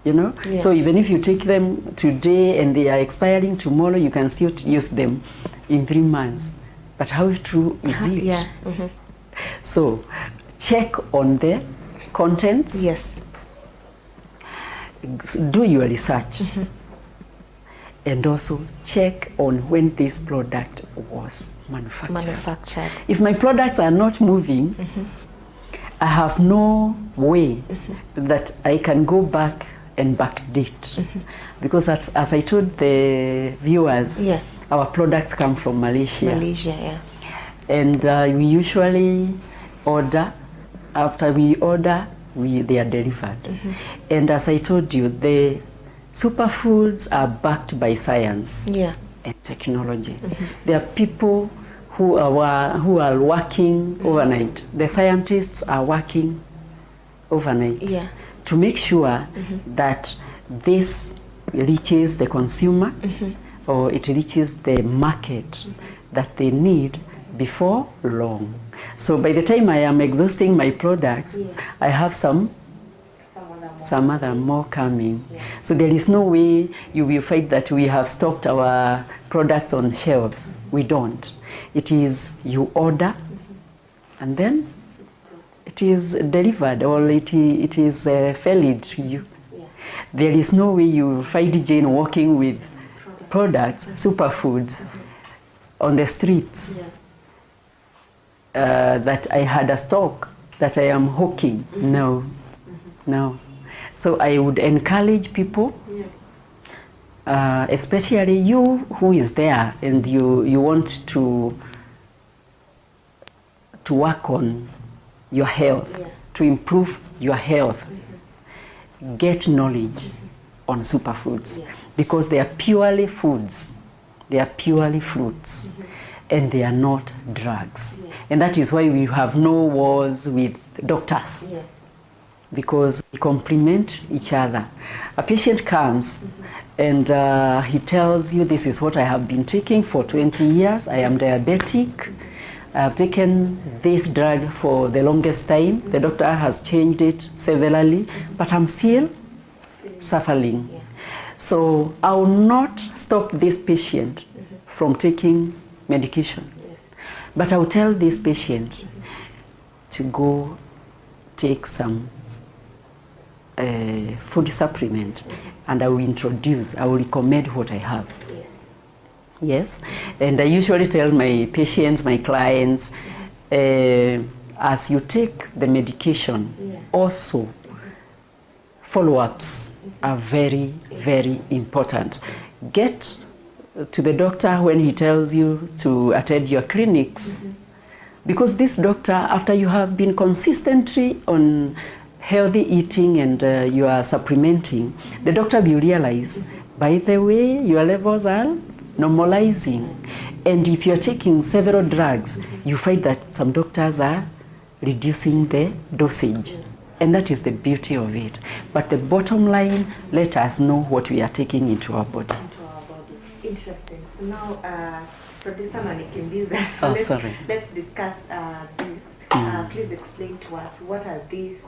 [SPEAKER 9] You know? So even if you take them today and they are expiring tomorrow, you can still use them in 3 months. But how true is it? So check on the contents. Do your research. And also check on when this product was manufactured. If my products are not moving, I have no way that I can go back and backdate. Because as I told the viewers, our products come from Malaysia. And we usually order. After we order, they are delivered. And as I told you, the superfoods are backed by science and technology. There are people who are working overnight. The scientists are working overnight to make sure that this reaches the consumer or it reaches the market that they need before long. So by the time I am exhausting my products, I have some other more coming. So there is no way you will find that we have stocked our products on shelves. We don't. It is you order and then it is delivered or it is ferried to you. There is no way you will find Jane walking with products, superfoods, on the streets that I had a stock that I am hawking. No. So I would encourage people, especially you who is there and you want to work on your health, to improve your health, get knowledge on superfoods because they are purely foods, they are purely fruits, and they are not drugs. And that is why we have no wars with doctors. Because we complement each other. A patient comes and he tells you, this is what I have been taking for 20 years. I am diabetic. I have taken this drug for the longest time. The doctor has changed it severally, but I'm still suffering. So I will not stop this patient from taking medication. But I will tell this patient to go take some food supplement, and I will recommend what I have. Yes, and I usually tell my patients, my clients, as you take the medication, also follow-ups are very, very important. Get to the doctor when he tells you to attend your clinics. Because this doctor, after you have been consistently on healthy eating and you are supplementing, the doctor will realize, by the way, your levels are normalizing. And if you're taking several drugs, you find that some doctors are reducing the dosage. And that is the beauty of it. But the bottom line, let us know what we are taking into our body.
[SPEAKER 8] Interesting. So now, producer Manikimbiza, let's discuss this. Please explain to us, what are these?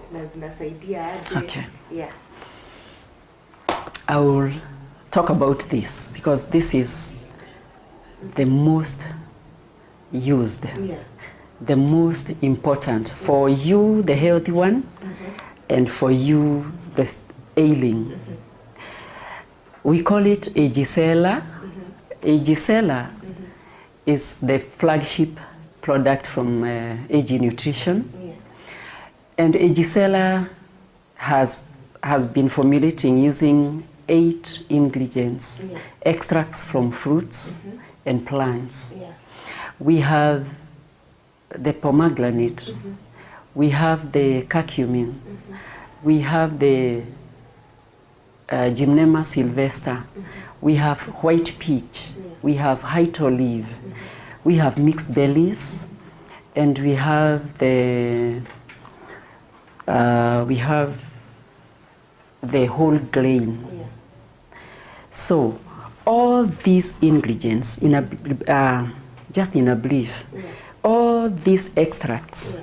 [SPEAKER 9] Okay. Yeah. I will talk about this because this is the most used, the most important for you, the healthy one, and for you, the ailing. We call it Agisela. Agisela is the flagship product from AG Nutrition. And Agisela has been formulating using 8 ingredients, extracts from fruits and plants. We have the pomegranate, we have the curcumin, we have the Gymnema sylvester, we have white peach, we have white olive, we have mixed berries, and we have the whole grain. So all these ingredients, just in a brief, all these extracts,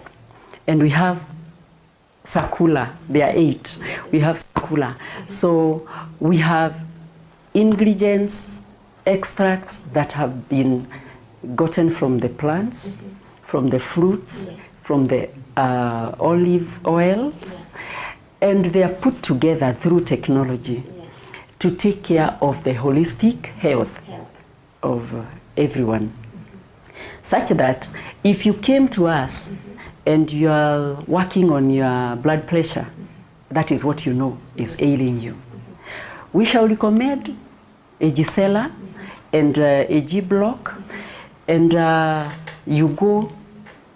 [SPEAKER 9] and we have sakula, there are 8. We have sakula. So we have ingredients, extracts that have been gotten from the plants, from the fruits, from the olive oils, and they are put together through technology to take care of the holistic health of everyone. Such that if you came to us and you are working on your blood pressure, that is what you know is ailing you. We shall recommend Agisela and AG block, and you go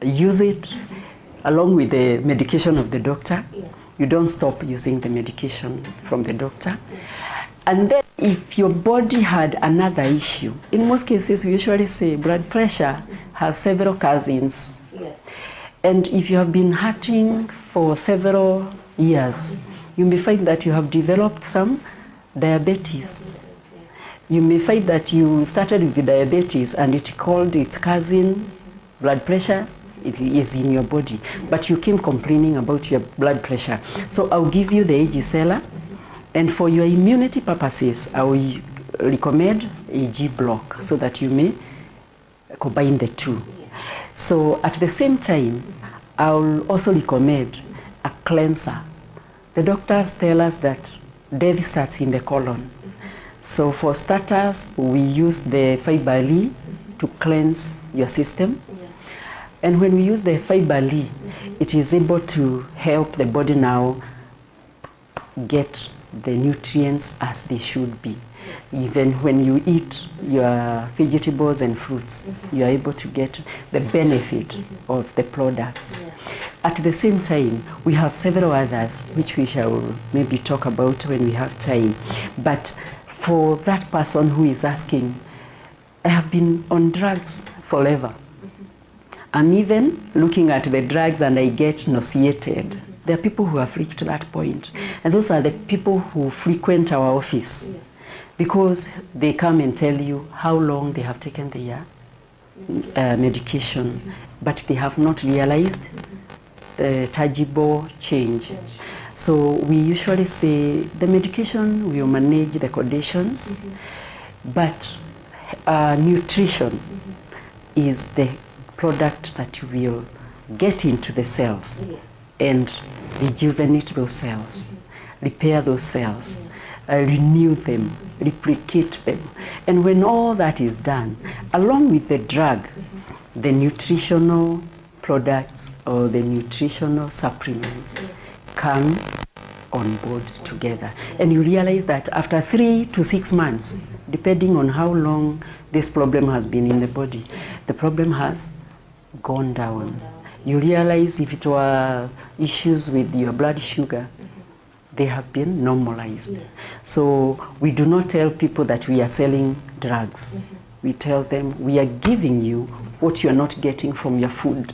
[SPEAKER 9] use it along with the medication of the doctor. You don't stop using the medication from the doctor. And then if your body had another issue, in most cases we usually say blood pressure has several cousins. And if you have been hurting for several years, you may find that you have developed some diabetes. You may find that you started with the diabetes and it called its cousin blood pressure. It is in your body, but you came complaining about your blood pressure. So I'll give you the Agisela, and for your immunity purposes, I will recommend AG block so that you may combine the two. So at the same time, I'll also recommend a cleanser. The doctors tell us that death starts in the colon. So for starters, we use the fiber Lee to cleanse your system. And when we use the fiber Lee, it is able to help the body now get the nutrients as they should be. Even when you eat your vegetables and fruits, you are able to get the benefit of the products. At the same time, we have several others which we shall maybe talk about when we have time. But for that person who is asking, I have been on drugs forever. I'm even looking at the drugs and I get nauseated. There are people who have reached that point. And those are the people who frequent our office because they come and tell you how long they have taken their medication, but they have not realized the tangible change. So we usually say the medication will manage the conditions, but nutrition is the product that will get into the cells and rejuvenate those cells, repair those cells, renew them, replicate them. And when all that is done, along with the drug, the nutritional products or the nutritional supplements come on board together. And you realize that after 3 to 6 months, depending on how long this problem has been in the body, the problem has gone down. You realize if it were issues with your blood sugar, they have been normalized. So we do not tell people that we are selling drugs. We tell them we are giving you what you are not getting from your food,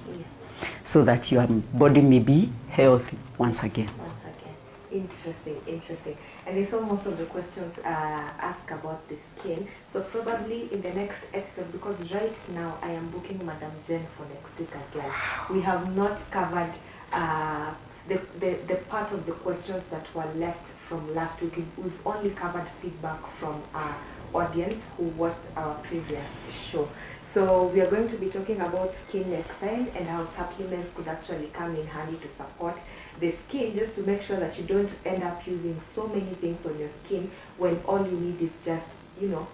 [SPEAKER 9] so that your body may be healthy once again.
[SPEAKER 8] Interesting, interesting. And I saw most of the questions ask about the skin. So probably in the next episode, because right now I am booking Madam Jen for next week again. We have not covered the part of the questions that were left from last week. We've only covered feedback from our audience who watched our previous show. So we are going to be talking about skin next time and how supplements could actually come in handy to support the skin, just to make sure that you don't end up using so many things on your skin when all you need is just, you know,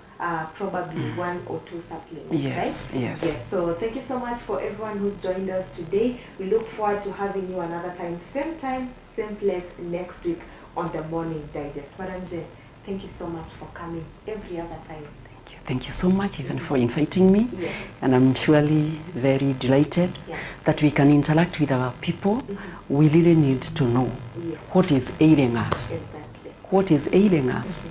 [SPEAKER 8] probably 1 or 2 supplements,
[SPEAKER 9] yes,
[SPEAKER 8] right?
[SPEAKER 9] Yes.
[SPEAKER 8] So thank you so much for everyone who's joined us today. We look forward to having you another time, same place next week on the Morning Digest. Madam Jen, thank you so much for coming every other time.
[SPEAKER 9] Thank you so much even for inviting me. Yes. And I'm surely very delighted that we can interact with our people. We really need to know what is ailing us.
[SPEAKER 8] Exactly.
[SPEAKER 9] What is ailing us?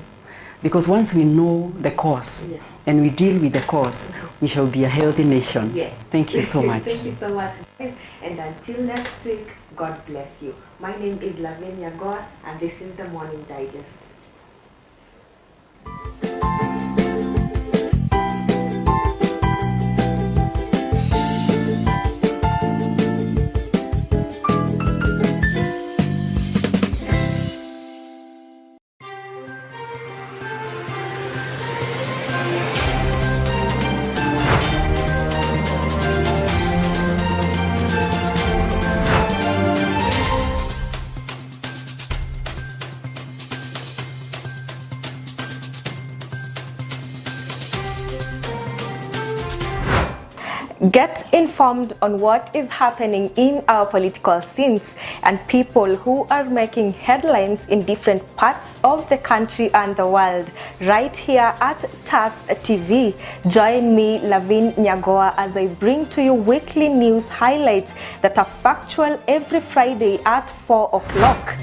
[SPEAKER 9] Because once we know the cause and we deal with the cause, we shall be a healthy nation.
[SPEAKER 8] Yes.
[SPEAKER 9] Thank you so much.
[SPEAKER 8] Thank you so much. And until next week, God bless you. My name is LAVIN NYAGOWA and this is the Morning Digest. Get informed on what is happening in our political scenes and people who are making headlines in different parts of the country and the world right here at TAS TV. Join me, LAVIN NYAGOWA, as I bring to you weekly news highlights that are factual every Friday at 4 o'clock.